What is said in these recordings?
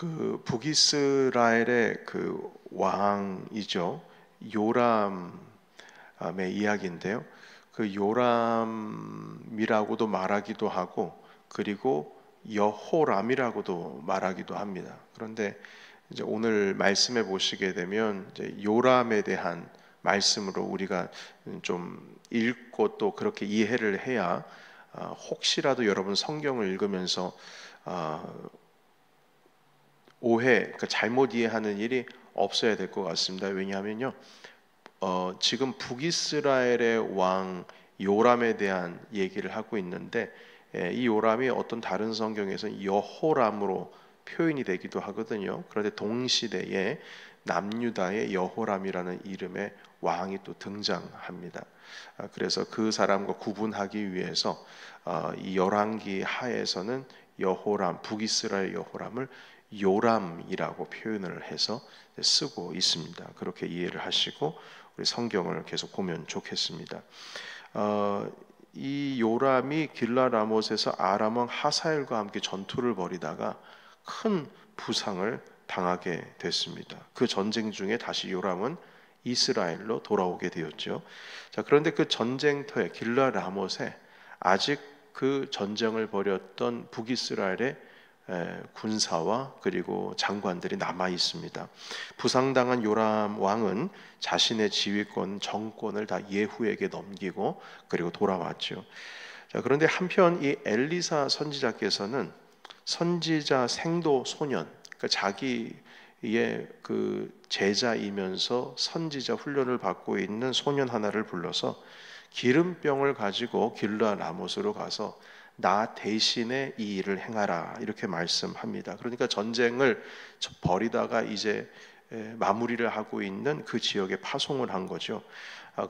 그 북이스라엘의 그 왕이죠. 요람의 이야기인데요. 그 요람이라고도 말하기도 하고, 그리고 여호람이라고도 말하기도 합니다. 그런데 이제 오늘 말씀에 보시게 되면 이제 요람에 대한 말씀으로 우리가 좀 읽고 또 그렇게 이해를 해야 혹시라도 여러분 성경을 읽으면서 오해, 그러니까 잘못 이해하는 일이 없어야 될 것 같습니다. 왜냐하면요, 지금 북이스라엘의 왕 요람에 대한 얘기를 하고 있는데, 이 요람이 어떤 다른 성경에서는 여호람으로 표현이 되기도 하거든요. 그런데 동시대에 남유다의 여호람이라는 이름의 왕이 또 등장합니다. 그래서 그 사람과 구분하기 위해서 이 열왕기 하에서는 여호람, 북이스라엘 여호람을 요람이라고 표현을 해서 쓰고 있습니다. 그렇게 이해를 하시고 우리 성경을 계속 보면 좋겠습니다. 이 요람이 길라라못에서 아람 왕 하사엘과 함께 전투를 벌이다가 큰 부상을 당하게 됐습니다. 그 전쟁 중에 다시 요람은 이스라엘로 돌아오게 되었죠. 자, 그런데 그 전쟁터에 길라라못에 아직 그 전쟁을 벌였던 북이스라엘의 군사와 그리고 장관들이 남아 있습니다. 부상당한 요람 왕은 자신의 지휘권, 정권을 다 예후에게 넘기고 그리고 돌아왔죠. 자, 그런데 한편 이 엘리사 선지자께서는 선지자 생도 소년, 그러니까 자기의 그 제자이면서 선지자 훈련을 받고 있는 소년 하나를 불러서 기름병을 가지고 길라라못으로 가서 나 대신에 이 일을 행하라 이렇게 말씀합니다. 그러니까 전쟁을 벌이다가 이제 마무리를 하고 있는 그 지역에 파송을 한 거죠.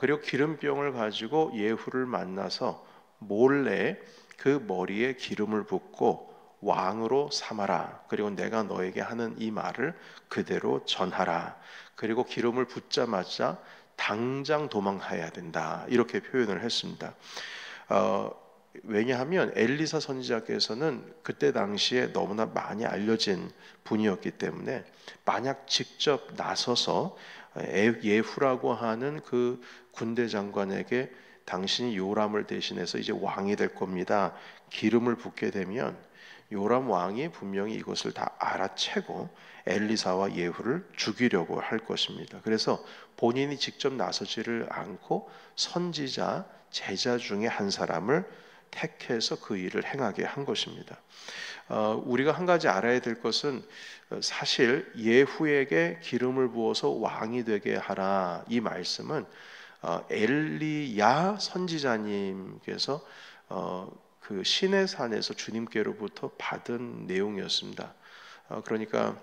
그리고 기름병을 가지고 예후를 만나서 몰래 그 머리에 기름을 붓고 왕으로 삼아라. 그리고 내가 너에게 하는 이 말을 그대로 전하라. 그리고 기름을 붓자마자 당장 도망해야 된다. 이렇게 표현을 했습니다. 왜냐하면 엘리사 선지자께서는 그때 당시에 너무나 많이 알려진 분이었기 때문에 만약 직접 나서서 예후라고 하는 그 군대 장관에게 당신이 요람을 대신해서 이제 왕이 될 겁니다. 기름을 붓게 되면 요람 왕이 분명히 이것을 다 알아채고 엘리사와 예후를 죽이려고 할 것입니다. 그래서 본인이 직접 나서지를 않고 선지자 제자 중에 한 사람을 택해서 그 일을 행하게 한 것입니다. 우리가 한 가지 알아야 될 것은 사실 예후에게 기름을 부어서 왕이 되게 하라 이 말씀은 엘리야 선지자님께서 그 시내산에서 주님께로부터 받은 내용이었습니다. 그러니까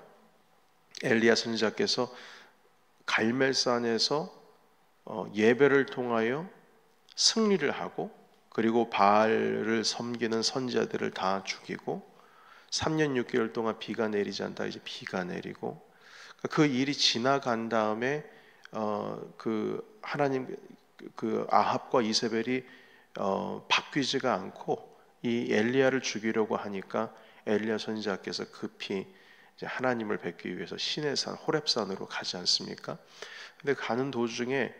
엘리야 선지자께서 갈멜산에서 예배를 통하여 승리를 하고 그리고 바알을 섬기는 선지자들을 다 죽이고 3년 6개월 동안 비가 내리지 않다 이제 비가 내리고 그 일이 지나간 다음에 그 하나님 그 아합과 이세벨이 바뀌지가 않고 이 엘리야를 죽이려고 하니까 엘리야 선지자께서 급히 이제 하나님을 뵙기 위해서 시내산 호렙산으로 가지 않습니까? 근데 가는 도중에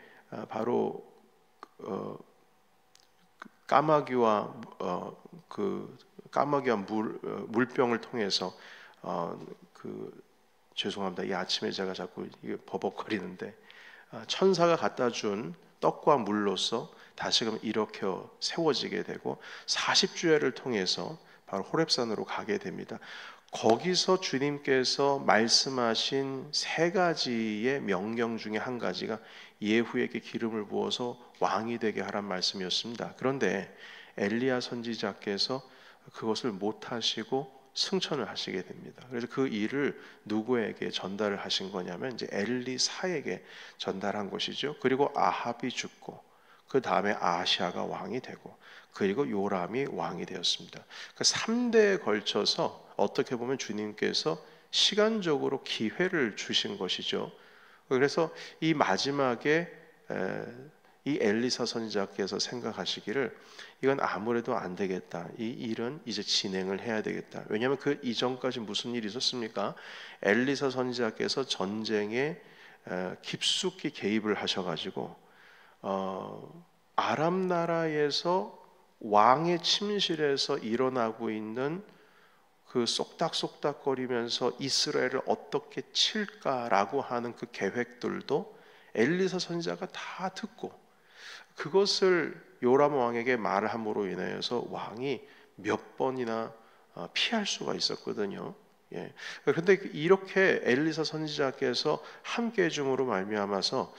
바로 까마귀와 물병을 통해서 죄송합니다. 이 아침에 제가 자꾸 버벅거리는데 천사가 갖다 준 떡과 물로서 다시금 일으켜 세워지게 되고 40주야를 통해서 바로 호렙산으로 가게 됩니다. 거기서 주님께서 말씀하신 세 가지의 명령 중에 한 가지가 예후에게 기름을 부어서 왕이 되게 하란 말씀이었습니다. 그런데 엘리야 선지자께서 그것을 못하시고 승천을 하시게 됩니다. 그래서 그 일을 누구에게 전달을 하신 거냐면 이제 엘리사에게 전달한 것이죠. 그리고 아합이 죽고 그 다음에 아시아가 왕이 되고 그리고 요람이 왕이 되었습니다. 그 3대에 걸쳐서 어떻게 보면 주님께서 시간적으로 기회를 주신 것이죠. 그래서 이 마지막에 이 엘리사 선지자께서 생각하시기를 이건 아무래도 안 되겠다. 이 일은 이제 진행을 해야 되겠다. 왜냐하면 그 이전까지 무슨 일이 있었습니까? 엘리사 선지자께서 전쟁에 깊숙이 개입을 하셔가지고 아람 나라에서 왕의 침실에서 일어나고 있는 그 쏙닥쏙닥거리면서 이스라엘을 어떻게 칠까라고 하는 그 계획들도 엘리사 선지자가 다 듣고 그것을 요람 왕에게 말함으로 인하여서 왕이 몇 번이나 피할 수가 있었거든요. 예. 그런데 이렇게 엘리사 선지자께서 함께 해줌으로 말미암아서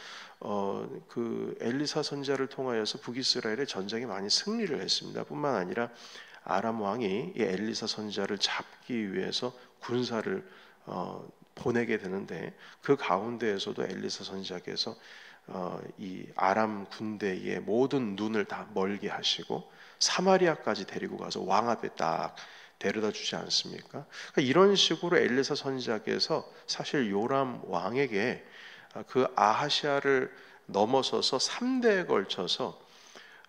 그 엘리사 선지자를 통하여서 북이스라엘의 전쟁에 많이 승리를 했습니다. 뿐만 아니라 아람 왕이 이 엘리사 선지자를 잡기 위해서 군사를 보내게 되는데 그 가운데에서도 엘리사 선지자께서 이 아람 군대의 모든 눈을 다 멀게 하시고 사마리아까지 데리고 가서 왕 앞에 딱 데려다 주지 않습니까? 그러니까 이런 식으로 엘리사 선지자께서 사실 요람 왕에게 그 아하시아를 넘어서서 3대에 걸쳐서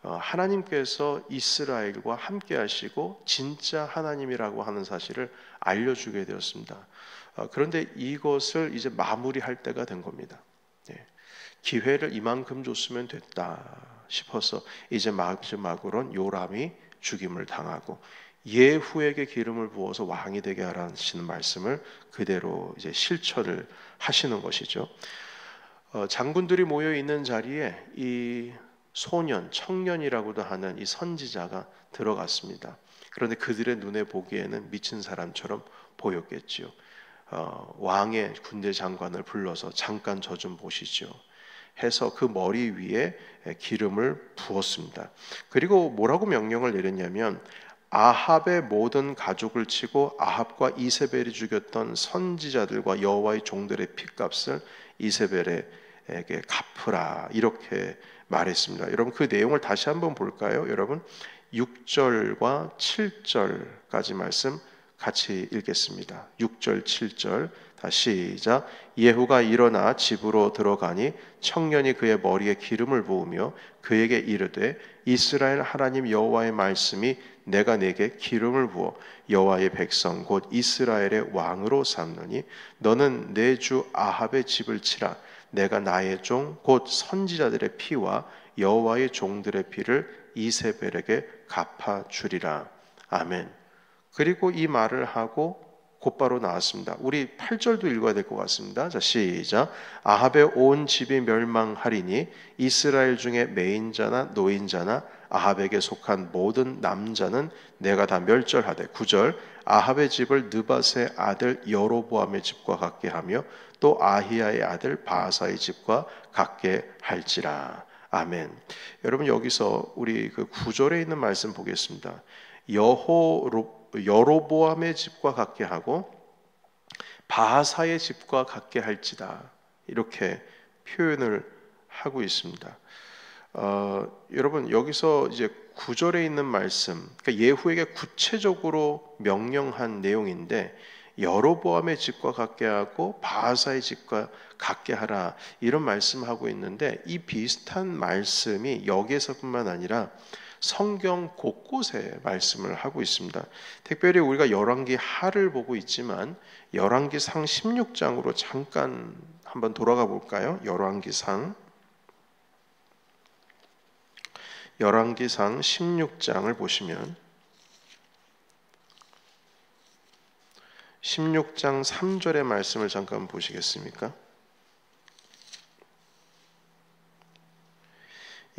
하나님께서 이스라엘과 함께 하시고 진짜 하나님이라고 하는 사실을 알려주게 되었습니다. 그런데 이것을 이제 마무리할 때가 된 겁니다. 기회를 이만큼 줬으면 됐다 싶어서 이제 마지막으로는 요람이 죽임을 당하고 예후에게 기름을 부어서 왕이 되게 하라는 말씀을 그대로 이제 실천을 하시는 것이죠. 장군들이 모여 있는 자리에 이 소년, 청년이라고도 하는 이 선지자가 들어갔습니다. 그런데 그들의 눈에 보기에는 미친 사람처럼 보였겠지요. 왕의 군대 장관을 불러서 잠깐 저 좀 보시죠 해서 그 머리 위에 기름을 부었습니다. 그리고 뭐라고 명령을 내렸냐면 아합의 모든 가족을 치고 아합과 이세벨이 죽였던 선지자들과 여호와의 종들의 핏값을 이세벨에게 갚으라 이렇게 말했습니다. 여러분 그 내용을 다시 한번 볼까요? 여러분 6절과 7절까지 말씀 같이 읽겠습니다. 6절 7절 다시 시작. 예후가 일어나 집으로 들어가니 청년이 그의 머리에 기름을 부으며 그에게 이르되 이스라엘 하나님 여호와의 말씀이 내가 내게 기름을 부어 여호와의 백성 곧 이스라엘의 왕으로 삼노니 너는 내 주 아합의 집을 치라. 내가 나의 종 곧 선지자들의 피와 여호와의 종들의 피를 이세벨에게 갚아주리라. 아멘. 그리고 이 말을 하고 곧바로 나왔습니다. 우리 8절도 읽어야 될 것 같습니다. 자, 시작. 아합의 온 집이 멸망하리니 이스라엘 중에 매인자나 노인자나 아합에게 속한 모든 남자는 내가 다 멸절하되 9절. 아합의 집을 느밧의 아들 여로보암의 집과 같게 하며 또 아히야의 아들 바하사의 집과 같게 할지라. 아멘. 여러분 여기서 우리 그 9절에 있는 말씀 보겠습니다. 여로보암의 집과 같게 하고 바하사의 집과 같게 할지다 이렇게 표현을 하고 있습니다. 여러분 여기서 이제 9절에 있는 말씀, 그러니까 예후에게 구체적으로 명령한 내용인데 여로보암의 집과 같게 하고 바하사의 집과 같게 하라 이런 말씀하고 있는데 이 비슷한 말씀이 여기에서뿐만 아니라 성경 곳곳에 말씀을 하고 있습니다. 특별히 우리가 열왕기 하를 보고 있지만 열왕기상 16장으로 잠깐 한번 돌아가 볼까요? 열왕기상 16장을 보시면 16장 3절의 말씀을 잠깐 보시겠습니까?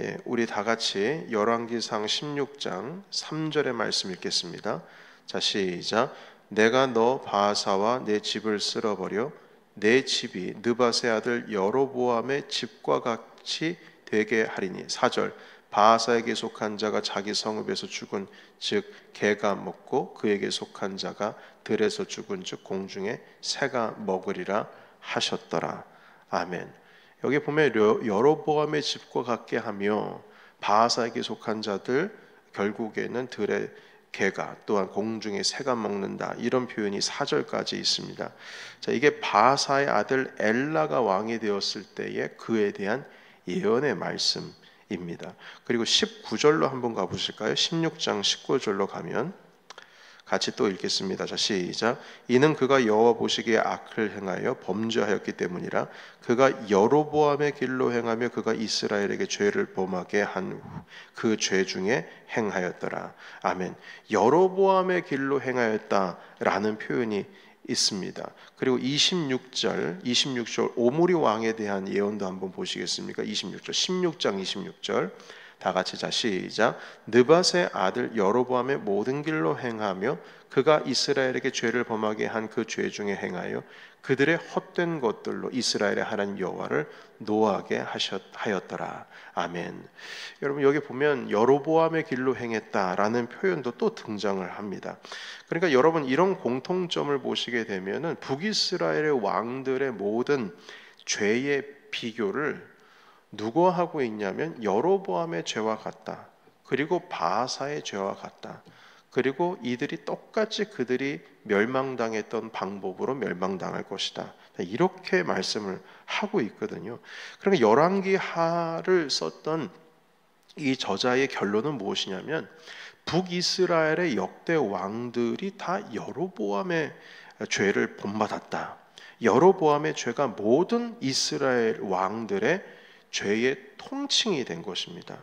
예, 우리 다 같이 열왕기상 16장 3절의 말씀 읽겠습니다. 자, 시작. 내가 너 바하사와 내 집을 쓸어버려 내 집이 느밧의 아들 여로보암의 집과 같이 되게 하리니. 4절. 바하사에게 속한 자가 자기 성읍에서 죽은 즉 개가 먹고 그에게 속한 자가 들에서 죽은 즉 공중에 새가 먹으리라 하셨더라. 아멘. 여기 보면 여로보암의 집과 같게 하며 바하사에게 속한 자들 결국에는 들의 개가 또한 공중에 새가 먹는다 이런 표현이 4절까지 있습니다. 자, 이게 바하사의 아들 엘라가 왕이 되었을 때의 그에 대한 예언의 말씀 입니다. 그리고 19절로 한번 가보실까요? 16장 19절로 가면 같이 또 읽겠습니다. 자, 시작. 이는 그가 여호와 보시기에 악을 행하여 범죄하였기 때문이라. 그가 여로보암의 길로 행하며 그가 이스라엘에게 죄를 범하게 한 그 죄 중에 행하였더라. 아멘. 여로보암의 길로 행하였다라는 표현이 있습니다. 그리고 26절 오므리 왕에 대한 예언도 한번 보시겠습니까? 26절, 16장 26절 다 같이 자 시작. 느밧의 아들 여로보암의 모든 길로 행하며 그가 이스라엘에게 죄를 범하게 한 그 죄 중에 행하여 그들의 헛된 것들로 이스라엘의 하나님 여호와를 노하게 하였더라. 아멘. 여러분 여기 보면 여로보암의 길로 행했다라는 표현도 또 등장을 합니다. 그러니까 여러분 이런 공통점을 보시게 되면은 북이스라엘의 왕들의 모든 죄의 비교를 누구와 하고 있냐면 여로보암의 죄와 같다. 그리고 바하사의 죄와 같다. 그리고 이들이 똑같이 그들이 멸망당했던 방법으로 멸망당할 것이다. 이렇게 말씀을 하고 있거든요. 그러니까 열왕기하를 썼던 이 저자의 결론은 무엇이냐면 북이스라엘의 역대 왕들이 다 여로보암의 죄를 본받았다. 여로보암의 죄가 모든 이스라엘 왕들의 죄의 통칭이 된 것입니다.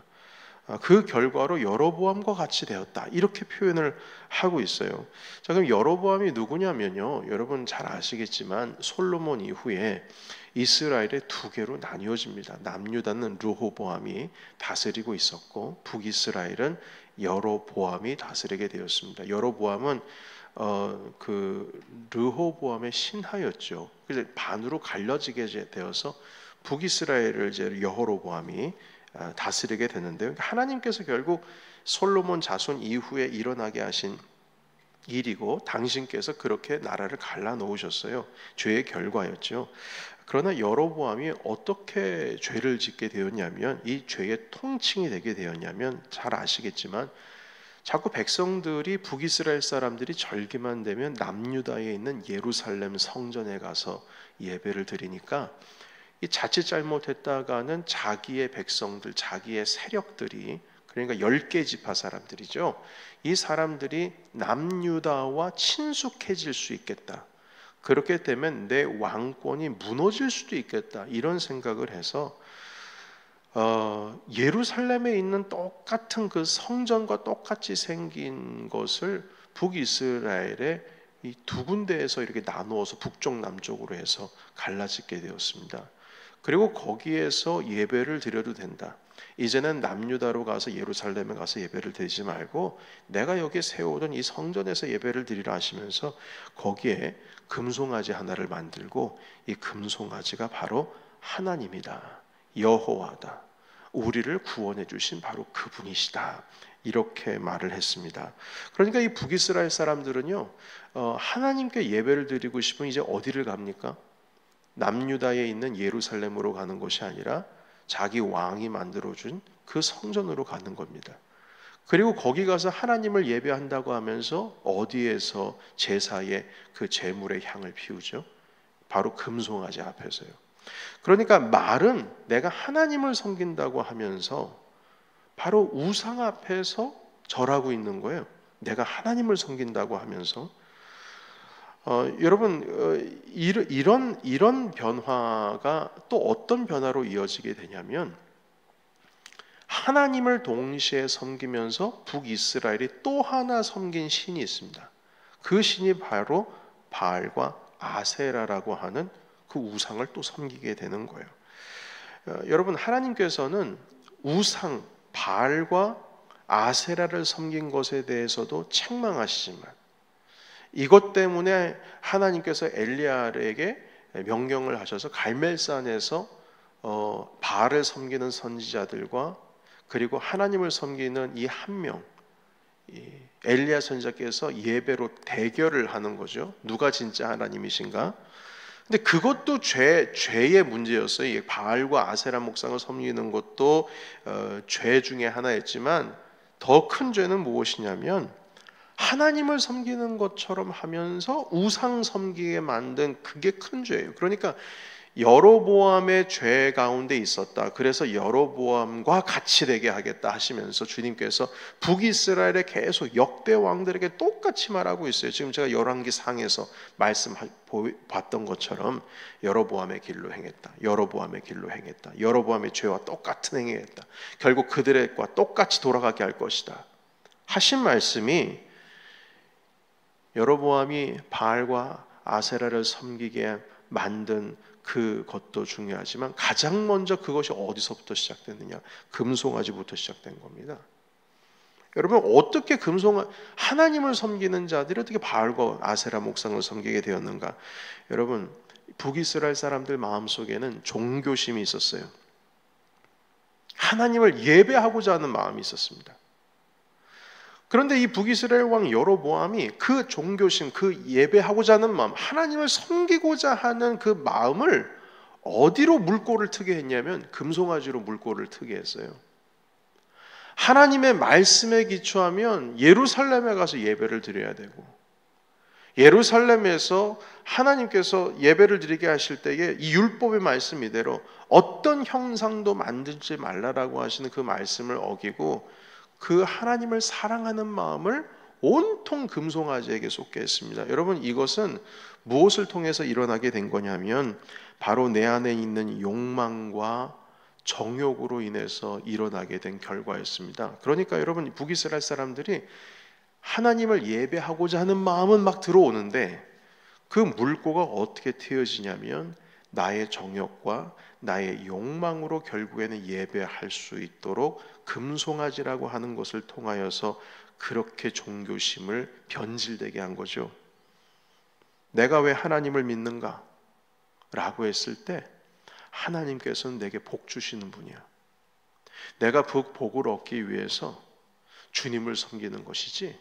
그 결과로 여로보암과 같이 되었다. 이렇게 표현을 하고 있어요. 자, 그럼 여로보암이 누구냐면요. 여러분 잘 아시겠지만 솔로몬 이후에 이스라엘의 두 개로 나뉘어집니다. 남유다는 르호보암이 다스리고 있었고 북이스라엘은 여로보암이 다스리게 되었습니다. 여로보암은 그 르호보암의 신하였죠. 그래서 반으로 갈려지게 되어서 북이스라엘을 이제 여호로보암이 다스리게 되는데요. 하나님께서 결국 솔로몬 자손 이후에 일어나게 하신 일이고 당신께서 그렇게 나라를 갈라 놓으셨어요. 죄의 결과였죠. 그러나 여로보암이 어떻게 죄를 짓게 되었냐면 이 죄의 통칭이 되게 되었냐면 잘 아시겠지만 자꾸 백성들이 북이스라엘 사람들이 절기만 되면 남유다에 있는 예루살렘 성전에 가서 예배를 드리니까 이 자칫 잘못했다가는 자기의 백성들, 자기의 세력들이 그러니까 10개 지파 사람들이죠. 이 사람들이 남유다와 친숙해질 수 있겠다. 그렇게 되면 내 왕권이 무너질 수도 있겠다. 이런 생각을 해서 예루살렘에 있는 똑같은 그 성전과 똑같이 생긴 것을 북이스라엘의 이 두 군데에서 이렇게 나누어서 북쪽 남쪽으로 해서 갈라짓게 되었습니다. 그리고 거기에서 예배를 드려도 된다. 이제는 남유다로 가서 예루살렘에 가서 예배를 드리지 말고 내가 여기 세워둔 이 성전에서 예배를 드리라 하시면서 거기에 금송아지 하나를 만들고 이 금송아지가 바로 하나님이다. 여호와다. 우리를 구원해 주신 바로 그분이시다. 이렇게 말을 했습니다. 그러니까 이 북이스라엘 사람들은요, 하나님께 예배를 드리고 싶으면 이제 어디를 갑니까? 남유다에 있는 예루살렘으로 가는 것이 아니라 자기 왕이 만들어준 그 성전으로 가는 겁니다. 그리고 거기 가서 하나님을 예배한다고 하면서 어디에서 제사에 그 제물의 향을 피우죠? 바로 금송아지 앞에서요. 그러니까 말은 내가 하나님을 섬긴다고 하면서 바로 우상 앞에서 절하고 있는 거예요. 내가 하나님을 섬긴다고 하면서 여러분 이런 변화가 또 어떤 변화로 이어지게 되냐면 하나님을 동시에 섬기면서 북이스라엘이 또 하나 섬긴 신이 있습니다. 그 신이 바로 바알과 아세라라고 하는 그 우상을 또 섬기게 되는 거예요. 여러분 하나님께서는 우상 바알과 아세라를 섬긴 것에 대해서도 책망하시지만 이것 때문에 하나님께서 엘리야에게 명령을 하셔서 갈멜산에서 바알을 섬기는 선지자들과 그리고 하나님을 섬기는 이 한 명, 엘리야 선지자께서 예배로 대결을 하는 거죠. 누가 진짜 하나님이신가? 근데 그것도 죄의 문제였어요. 바알과 아세라 목상을 섬기는 것도 죄 중에 하나였지만 더 큰 죄는 무엇이냐면 하나님을 섬기는 것처럼 하면서 우상 섬기게 만든 그게 큰 죄예요. 그러니까 여로보암의 죄 가운데 있었다. 그래서 여로보암과 같이 되게 하겠다 하시면서 주님께서 북이스라엘에 계속 역대 왕들에게 똑같이 말하고 있어요. 지금 제가 열왕기 상에서 봤던 것처럼 여로보암의 길로 행했다. 여로보암의 길로 행했다. 여로보암의 죄와 똑같은 행위했다. 결국 그들과 똑같이 돌아가게 할 것이다. 하신 말씀이 여로보암이 바알과 아세라를 섬기게 만든 그것도 중요하지만 가장 먼저 그것이 어디서부터 시작됐느냐? 금송아지부터 시작된 겁니다. 여러분, 어떻게 하나님을 섬기는 자들이 어떻게 바알과 아세라 목상을 섬기게 되었는가? 여러분, 북이스라엘 사람들 마음속에는 종교심이 있었어요. 하나님을 예배하고자 하는 마음이 있었습니다. 그런데 이 북이스라엘 왕 여로보암이 그 종교심, 그 예배하고자 하는 마음, 하나님을 섬기고자 하는 그 마음을 어디로 물꼬를 트게 했냐면 금송아지로 물꼬를 트게 했어요. 하나님의 말씀에 기초하면 예루살렘에 가서 예배를 드려야 되고, 예루살렘에서 하나님께서 예배를 드리게 하실 때에 이 율법의 말씀 이대로 어떤 형상도 만들지 말라라고 하시는 그 말씀을 어기고 그 하나님을 사랑하는 마음을 온통 금송아지에게 쏟게 했습니다. 여러분, 이것은 무엇을 통해서 일어나게 된 거냐면 바로 내 안에 있는 욕망과 정욕으로 인해서 일어나게 된 결과였습니다. 그러니까 여러분, 북이스라엘 사람들이 하나님을 예배하고자 하는 마음은 막 들어오는데 그 물꼬가 어떻게 트여지냐면 나의 정욕과 나의 욕망으로 결국에는 예배할 수 있도록 금송아지라고 하는 것을 통하여서 그렇게 종교심을 변질되게 한 거죠. 내가 왜 하나님을 믿는가? 라고 했을 때 하나님께서는 내게 복 주시는 분이야. 내가 그 복을 얻기 위해서 주님을 섬기는 것이지,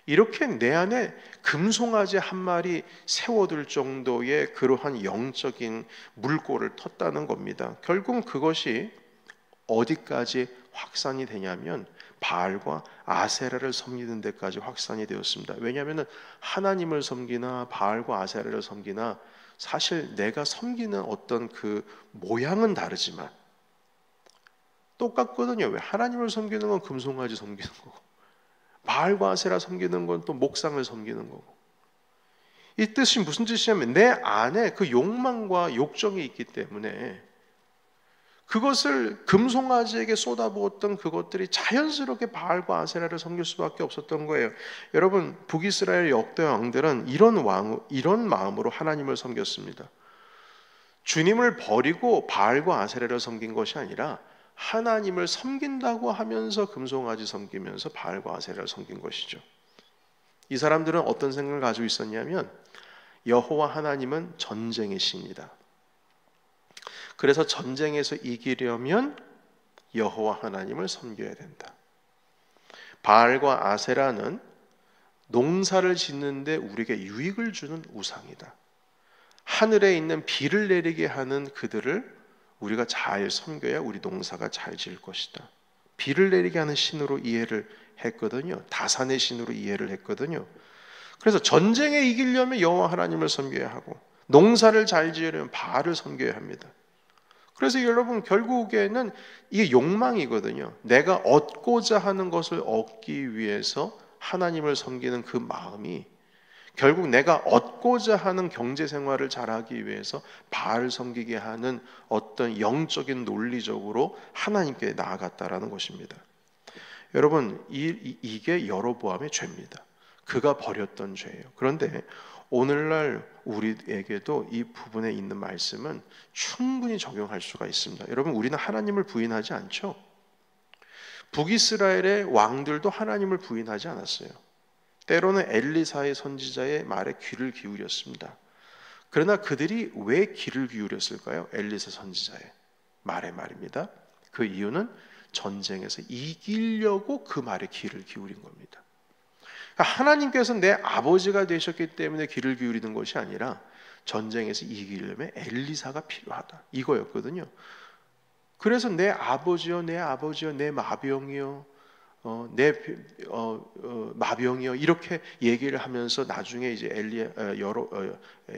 이렇게 내 안에 금송아지 한 마리 세워둘 정도의 그러한 영적인 물꼬를 텄다는 겁니다. 결국 그것이 어디까지 확산이 되냐면 바알과 아세라를 섬기는 데까지 확산이 되었습니다. 왜냐하면 하나님을 섬기나 바알과 아세라를 섬기나 사실 내가 섬기는 어떤 그 모양은 다르지만 똑같거든요. 왜? 하나님을 섬기는 건 금송아지 섬기는 거고 바알과 아세라 섬기는 건 또 목상을 섬기는 거고. 이 뜻이 무슨 뜻이냐면 내 안에 그 욕망과 욕정이 있기 때문에 그것을 금송아지에게 쏟아부었던 그것들이 자연스럽게 바알과 아세라를 섬길 수밖에 없었던 거예요. 여러분, 북이스라엘 역대 왕들은 이런 마음으로 하나님을 섬겼습니다. 주님을 버리고 바알과 아세라를 섬긴 것이 아니라 하나님을 섬긴다고 하면서 금송아지 섬기면서 바알과 아세라를 섬긴 것이죠. 이 사람들은 어떤 생각을 가지고 있었냐면 여호와 하나님은 전쟁의 신이다. 그래서 전쟁에서 이기려면 여호와 하나님을 섬겨야 된다. 바알과 아세라는 농사를 짓는데 우리에게 유익을 주는 우상이다. 하늘에 있는 비를 내리게 하는 그들을 우리가 잘 섬겨야 우리 농사가 잘 지을 것이다. 비를 내리게 하는 신으로 이해를 했거든요. 다산의 신으로 이해를 했거든요. 그래서 전쟁에 이기려면 여호와 하나님을 섬겨야 하고 농사를 잘 지으려면 바알을 섬겨야 합니다. 그래서 여러분, 결국에는 이게 욕망이거든요. 내가 얻고자 하는 것을 얻기 위해서 하나님을 섬기는 그 마음이 결국 내가 얻고자 하는 경제 생활을 잘하기 위해서 바알을 섬기게 하는 어떤 영적인 논리적으로 하나님께 나아갔다라는 것입니다. 여러분, 이게 여로보암의 죄입니다. 그가 버렸던 죄예요. 그런데 오늘날 우리에게도 이 부분에 있는 말씀은 충분히 적용할 수가 있습니다. 여러분, 우리는 하나님을 부인하지 않죠? 북이스라엘의 왕들도 하나님을 부인하지 않았어요. 때로는 엘리사의 선지자의 말에 귀를 기울였습니다. 그러나 그들이 왜 귀를 기울였을까요? 엘리사 선지자의 말에 말입니다. 그 이유는 전쟁에서 이기려고 그 말에 귀를 기울인 겁니다. 하나님께서 내 아버지가 되셨기 때문에 귀를 기울이는 것이 아니라 전쟁에서 이기려면 엘리사가 필요하다, 이거였거든요. 그래서 내 아버지여 내 마병이여 내 마병이여 이렇게 얘기를 하면서 나중에 이제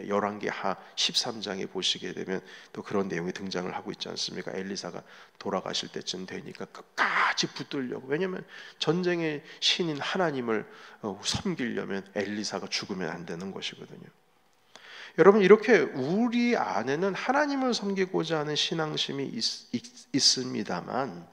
열왕기하 13장에 보시게 되면 또 그런 내용이 등장을 하고 있지 않습니까? 엘리사가 돌아가실 때쯤 되니까 끝까지 붙들려고, 왜냐하면 전쟁의 신인 하나님을 섬기려면 엘리사가 죽으면 안 되는 것이거든요. 여러분, 이렇게 우리 안에는 하나님을 섬기고자 하는 신앙심이 있습니다만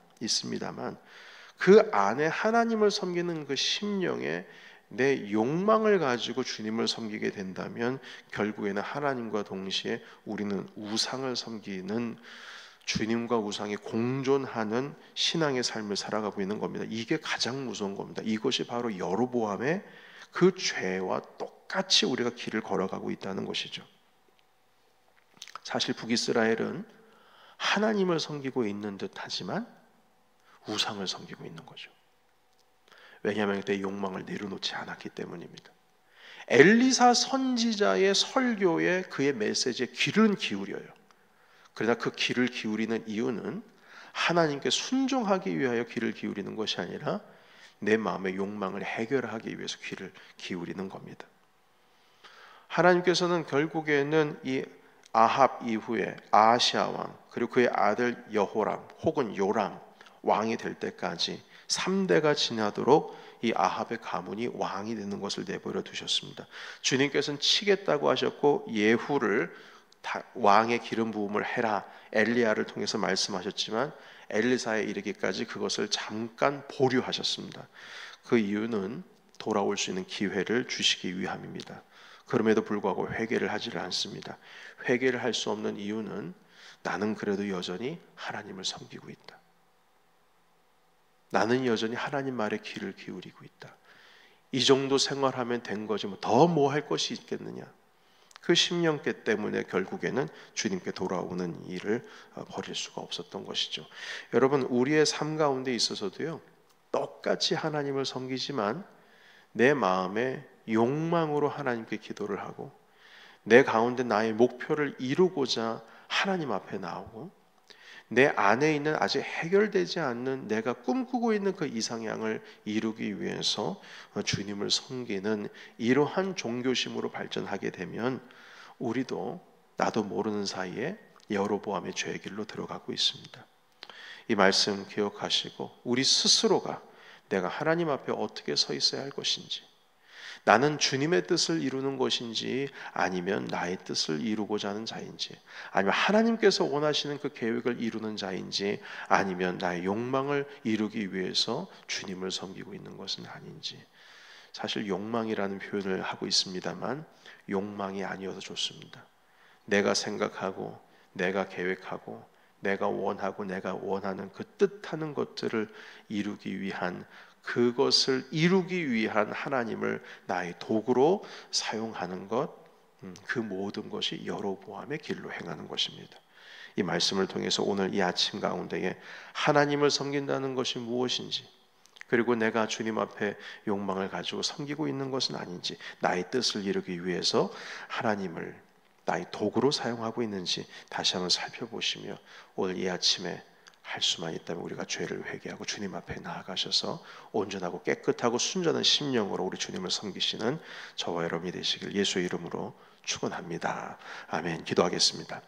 그 안에 하나님을 섬기는 그 심령에 내 욕망을 가지고 주님을 섬기게 된다면 결국에는 하나님과 동시에 우리는 우상을 섬기는, 주님과 우상이 공존하는 신앙의 삶을 살아가고 있는 겁니다. 이게 가장 무서운 겁니다. 이것이 바로 여로보암의 그 죄와 똑같이 우리가 길을 걸어가고 있다는 것이죠. 사실 북이스라엘은 하나님을 섬기고 있는 듯 하지만 우상을 섬기고 있는 거죠. 왜냐하면 그때 욕망을 내려놓지 않았기 때문입니다. 엘리사 선지자의 설교에, 그의 메시지에 귀를 기울여요. 그러나 그 귀를 기울이는 이유는 하나님께 순종하기 위하여 귀를 기울이는 것이 아니라 내 마음의 욕망을 해결하기 위해서 귀를 기울이는 겁니다. 하나님께서는 결국에는 이 아합 이후에 아하시아 왕, 그리고 그의 아들 여호람 혹은 요람 왕이 될 때까지 3대가 지나도록 이 아합의 가문이 왕이 되는 것을 내버려 두셨습니다. 주님께서는 치겠다고 하셨고 예후를 왕의 기름 부음을 해라 엘리야를 통해서 말씀하셨지만 엘리사에 이르기까지 그것을 잠깐 보류하셨습니다. 그 이유는 돌아올 수 있는 기회를 주시기 위함입니다. 그럼에도 불구하고 회개를 하지를 않습니다. 회개를 할 수 없는 이유는 나는 그래도 여전히 하나님을 섬기고 있다. 나는 여전히 하나님 말에 귀를 기울이고 있다. 이 정도 생활하면 된 거지 더 뭐 할 것이 있겠느냐. 그 심령깨 때문에 결국에는 주님께 돌아오는 일을 버릴 수가 없었던 것이죠. 여러분, 우리의 삶 가운데 있어서도요, 똑같이 하나님을 섬기지만 내 마음에 욕망으로 하나님께 기도를 하고 내 가운데 나의 목표를 이루고자 하나님 앞에 나오고 내 안에 있는 아직 해결되지 않는 내가 꿈꾸고 있는 그 이상향을 이루기 위해서 주님을 섬기는 이러한 종교심으로 발전하게 되면 우리도 나도 모르는 사이에 여로보암의 죄의 길로 들어가고 있습니다. 이 말씀 기억하시고 우리 스스로가 내가 하나님 앞에 어떻게 서 있어야 할 것인지, 나는 주님의 뜻을 이루는 것인지 아니면 나의 뜻을 이루고자 하는 자인지, 아니면 하나님께서 원하시는 그 계획을 이루는 자인지 아니면 나의 욕망을 이루기 위해서 주님을 섬기고 있는 것은 아닌지. 사실 욕망이라는 표현을 하고 있습니다만 욕망이 아니어도 좋습니다. 내가 생각하고 내가 계획하고 내가 원하고 내가 원하는 그 뜻하는 것들을 이루기 위한, 그것을 이루기 위한 하나님을 나의 도구로 사용하는 것, 그 모든 것이 여로보암의 길로 행하는 것입니다. 이 말씀을 통해서 오늘 이 아침 가운데에 하나님을 섬긴다는 것이 무엇인지, 그리고 내가 주님 앞에 욕망을 가지고 섬기고 있는 것은 아닌지, 나의 뜻을 이루기 위해서 하나님을 나의 도구로 사용하고 있는지 다시 한번 살펴보시며 오늘 이 아침에 할 수만 있다면 우리가 죄를 회개하고 주님 앞에 나아가셔서 온전하고 깨끗하고 순전한 심령으로 우리 주님을 섬기시는 저와 여러분이 되시길 예수의 이름으로 축원합니다. 아멘. 기도하겠습니다.